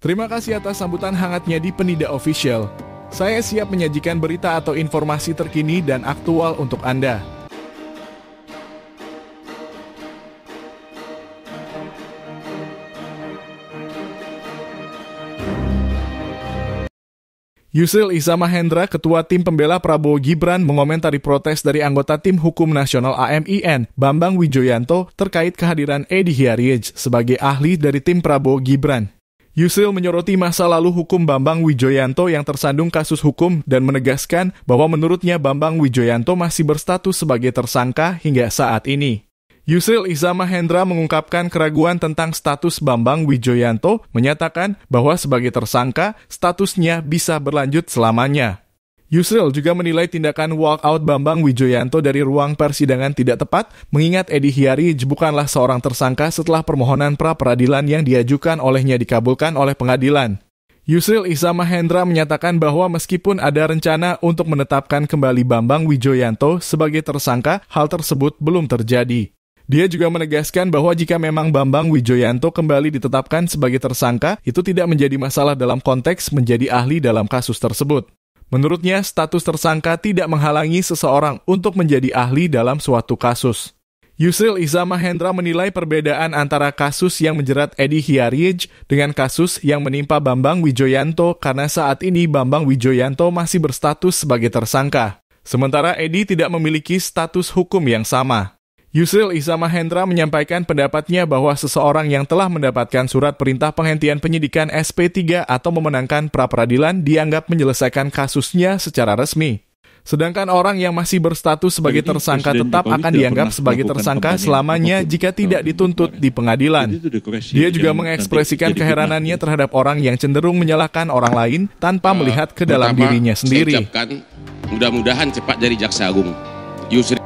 Terima kasih atas sambutan hangatnya di Penida Official. Saya siap menyajikan berita atau informasi terkini dan aktual untuk Anda. Yusril Iza Mahendra, Ketua Tim Pembela Prabowo Gibran, mengomentari protes dari anggota Tim Hukum Nasional AMIN, Bambang Wijoyanto, terkait kehadiran Edi Hiaryej sebagai ahli dari tim Prabowo Gibran. Yusril menyoroti masa lalu hukum Bambang Wijoyanto yang tersandung kasus hukum dan menegaskan bahwa menurutnya Bambang Wijoyanto masih berstatus sebagai tersangka hingga saat ini. Yusril Iza Mahendra mengungkapkan keraguan tentang status Bambang Wijoyanto, menyatakan bahwa sebagai tersangka, statusnya bisa berlanjut selamanya. Yusril juga menilai tindakan walkout Bambang Wijoyanto dari ruang persidangan tidak tepat, mengingat Edi Hiaryej bukanlah seorang tersangka setelah permohonan pra-peradilan yang diajukan olehnya dikabulkan oleh pengadilan. Yusril Iza Mahendra menyatakan bahwa meskipun ada rencana untuk menetapkan kembali Bambang Wijoyanto sebagai tersangka, hal tersebut belum terjadi. Dia juga menegaskan bahwa jika memang Bambang Wijoyanto kembali ditetapkan sebagai tersangka, itu tidak menjadi masalah dalam konteks menjadi ahli dalam kasus tersebut. Menurutnya, status tersangka tidak menghalangi seseorang untuk menjadi ahli dalam suatu kasus. Yusril Iza Mahendra menilai perbedaan antara kasus yang menjerat Edi Hiaryej dengan kasus yang menimpa Bambang Wijoyanto karena saat ini Bambang Wijoyanto masih berstatus sebagai tersangka. Sementara Edi tidak memiliki status hukum yang sama. Yusril Iza Mahendra menyampaikan pendapatnya bahwa seseorang yang telah mendapatkan surat perintah penghentian penyidikan SP3 atau memenangkan pra-peradilan dianggap menyelesaikan kasusnya secara resmi. Sedangkan orang yang masih berstatus sebagai tersangka tetap akan dianggap sebagai tersangka selamanya jika tidak dituntut di pengadilan. Dia juga mengekspresikan keheranannya terhadap orang yang cenderung menyalahkan orang lain tanpa melihat ke dalam dirinya sendiri. Mudah-mudahan cepat dari Jaksa Agung. Yusril.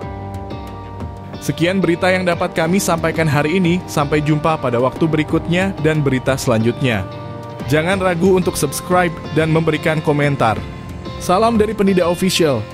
Sekian berita yang dapat kami sampaikan hari ini. Sampai jumpa pada waktu berikutnya dan berita selanjutnya. Jangan ragu untuk subscribe dan memberikan komentar. Salam dari Penida Official.